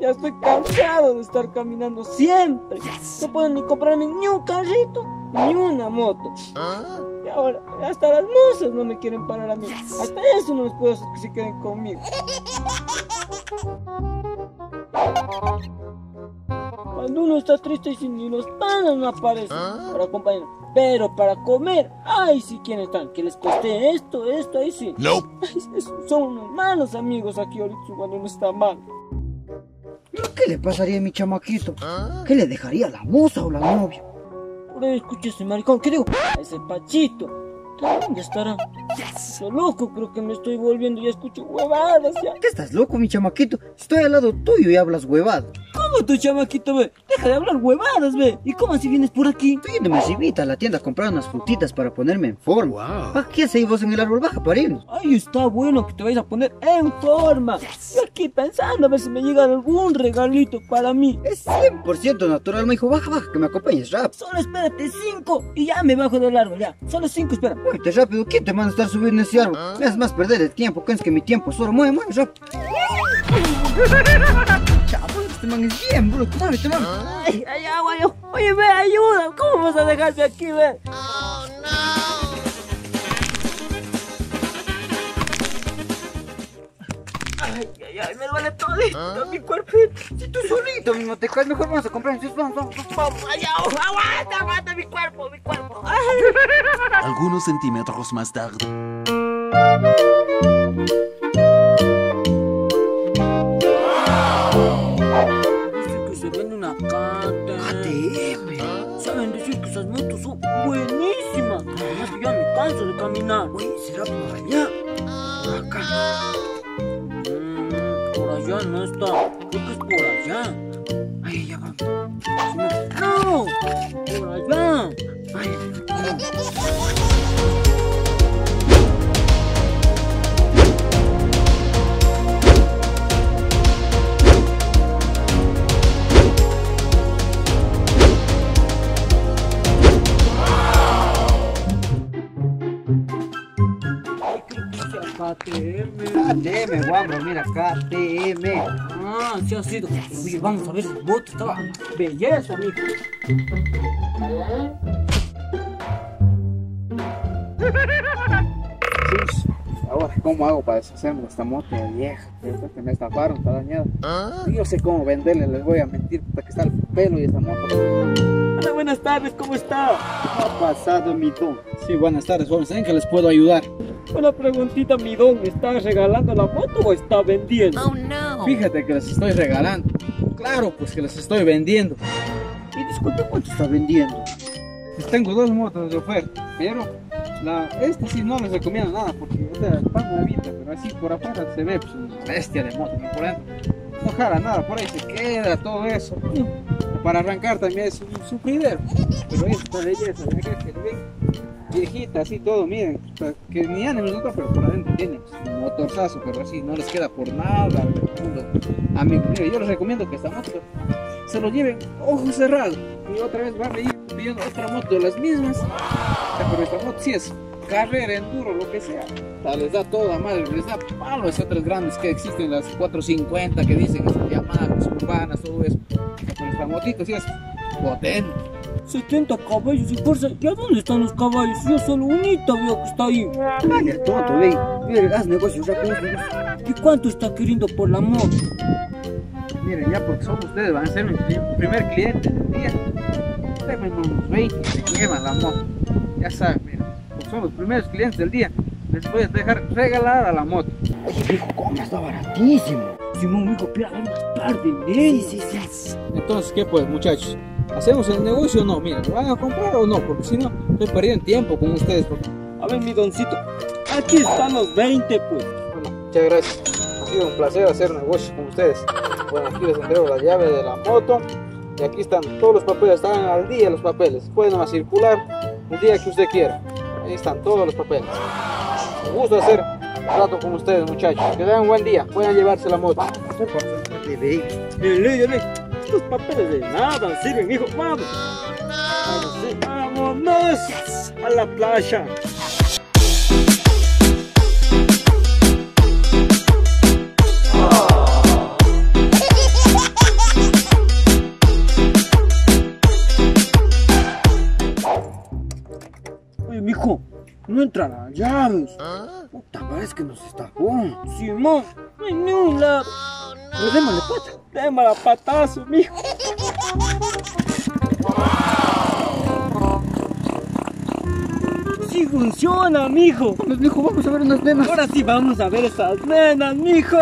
Ya estoy cansado de estar caminando siempre. No puedo ni comprarme ni un carrito, ni una moto. Y ahora, hasta las musas no me quieren parar a mí. Hasta eso no les puedo hacer que se queden conmigo. Cuando uno está triste y ni los panas no aparecen para acompañar. Pero para comer, ay sí, ¿quiénes están? Que les costé esto, ahí sí. No. Son unos malos amigos aquí ahorita cuando uno está mal. ¿Qué le pasaría a mi chamaquito? ¿Qué le dejaría la moza o la novia? Por ahí escuché ese maricón, ¿qué digo? A ese Pachito. ¿Dónde estará? Yo loco, creo que me estoy volviendo, ya escucho huevadas ya. ¿Qué estás loco, mi chamaquito? Estoy al lado tuyo y hablas huevadas. ¿Cómo tu chamaquito, ve? Deja de hablar huevadas, ve. ¿Y cómo así vienes por aquí? Estoy yéndome a la tienda a comprar unas frutitas para ponerme en forma. ¿Para qué haces vos en el árbol baja para irnos? Ay, está bueno que te vayas a poner en forma. Yo aquí pensando a ver si me llega algún regalito para mí. Es 100% natural, me dijo, baja, que me acompañes rápido. Solo espérate 5 y ya me bajo del árbol, ya. Solo 5, espera. Muévete rápido, ¿quién te manda a estar subiendo ese árbol? Me haces más perder el tiempo, ¿crees que mi tiempo solo mueve rápido? Chavo, este man es bien bruto, muévete. Ay, agua, yo. Oye, ve, ayuda. ¿Cómo vas a dejarme aquí, ve? Oh, no. Ay, me duele todo mi cuerpito. Si tú solito mismo te caes, mejor vamos a comprar. Entonces vamos. Ay, aguanta mi cuerpo. Ay. Algunos centímetros más tarde. Dicen que se vende una KTM. Saben decir que esas motos son buenísimas. Además que ya me canso de caminar. Oye, ¿será por allá? Por acá. Por allá no está. Creo que es por allá. Ay, ya vamos. No, por allá. Ay, KTM, guambro, mira, KTM. Ah, sí ha sido. Oye, vamos a ver el bote, estaba belleza, amigo. Ahora, ¿cómo hago para deshacerme de esta moto vieja? Que me estafaron, está dañada. Yo sé cómo venderle, les voy a mentir hasta que está el pelo y esta moto. Hola, buenas tardes, ¿cómo está? ¿Qué ha pasado, mi don? Sí, buenas tardes, jóvenes. ¿En qué les puedo ayudar? Una preguntita, mi don, ¿está regalando la moto o está vendiendo? Oh, no. Fíjate que les estoy regalando. Claro, pues que les estoy vendiendo. Y disculpe, ¿cuánto está vendiendo? Les tengo dos motos de oferta, pero esta sí no les recomiendo nada porque esta está nuevita, pero así por afuera se ve pues, una bestia de moto, ¿no? Por dentro no jala nada, por ahí se queda todo eso. Para arrancar también es un sufridero, pero esta belleza, de acá que ven, viejita, así todo, miren, que ni ánimo nosotros, pero por adentro tiene pues, un motorzazo, pero así no les queda por nada del mundo. Amigo, mire, yo les recomiendo que esta moto se lo lleven ojos cerrados y otra vez van a ir pidiendo otra moto de las mismas, pero esta moto sí es carrera, enduro, lo que sea. Les da toda madre, les da palo a esas otras grandes que existen, las 450 que dicen que son Yamahas, urbanas, todo eso. Pero esta motito sí es potente. 70 caballos y fuerza. ¿Y a dónde están los caballos? Yo solo unita veo que está ahí. Vaya tonto, ve. Mire, haz negocios rápido. ¿Y cuánto está queriendo por la moto? Miren, ya porque son ustedes, van a ser mi primer cliente del día. Déjenme unos 20 y se llevan la moto. Ya saben, miren, porque son los primeros clientes del día. Les voy a dejar regalada la moto. Oye, viejo, ¿cómo está baratísimo? Simón, hijo, pira, hay más par de ley. Sí. Entonces, ¿qué pues, muchachos? ¿Hacemos el negocio o no? Miren, ¿lo van a comprar o no? Porque si no, estoy perdiendo tiempo con ustedes. A ver, mi doncito, aquí están los 20, pues. Bueno, muchas gracias. Ha sido un placer hacer negocio con ustedes. Bueno, aquí les entrego la llave de la moto. Y aquí están todos los papeles, están al día los papeles. Pueden circular el día que usted quiera. Ahí están todos los papeles. Me gusta hacer trato con ustedes, muchachos. Que tengan un buen día. Puedan llevarse la moto. Dele. Estos papeles de nada sirven, hijo. Vamos. Vámonos a la playa. encontrar las llaves. Puta, parece que nos estafó. Simón, no hay ni un lado. Pero démosle pata. Démosle patazo, mijo. Sí funciona, mijo. Vamos, mijo, vamos a ver unas nenas. Ahora sí vamos a ver esas nenas, mijo.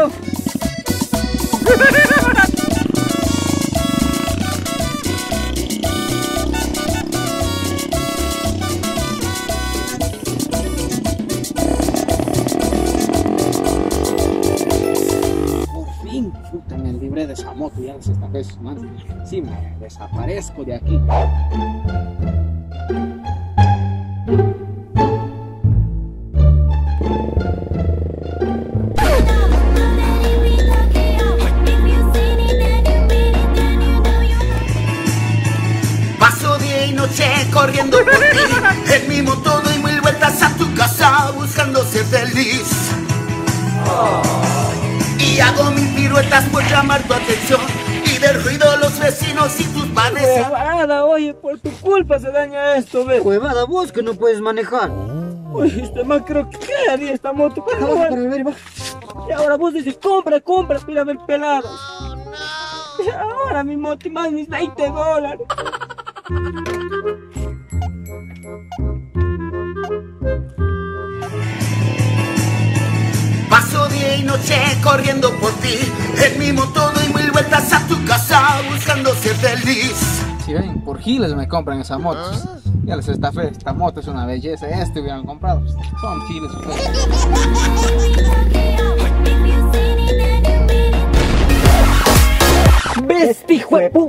Por fin, puta, me libré de esa moto. Ya les estafé sus manos. Sí, me desaparezco de aquí. Paso día y noche corriendo por ti, en mi moto doy mil vueltas a tu casa buscando ser feliz. Y hago mil piruetas por llamar tu atención y del ruido los vecinos y tus padres. Huevada, oye, por tu culpa se daña esto, ve. Huevada, vos que no puedes manejar. Oye, este man creo que quedaría esta moto. Pero Para bueno. ver, baja. Y ahora vos dices, compra, mírame el pelado. Y ahora mi moto más mis $20. Paso día y noche corriendo por ti, en mi moto doy mil vueltas a tu casa buscando ser feliz. Si ven, por giles me compran esa moto. Ya les estafé, esta moto es una belleza. Este hubieran comprado. Son giles ustedes. ¡Bestia, hijo de pu!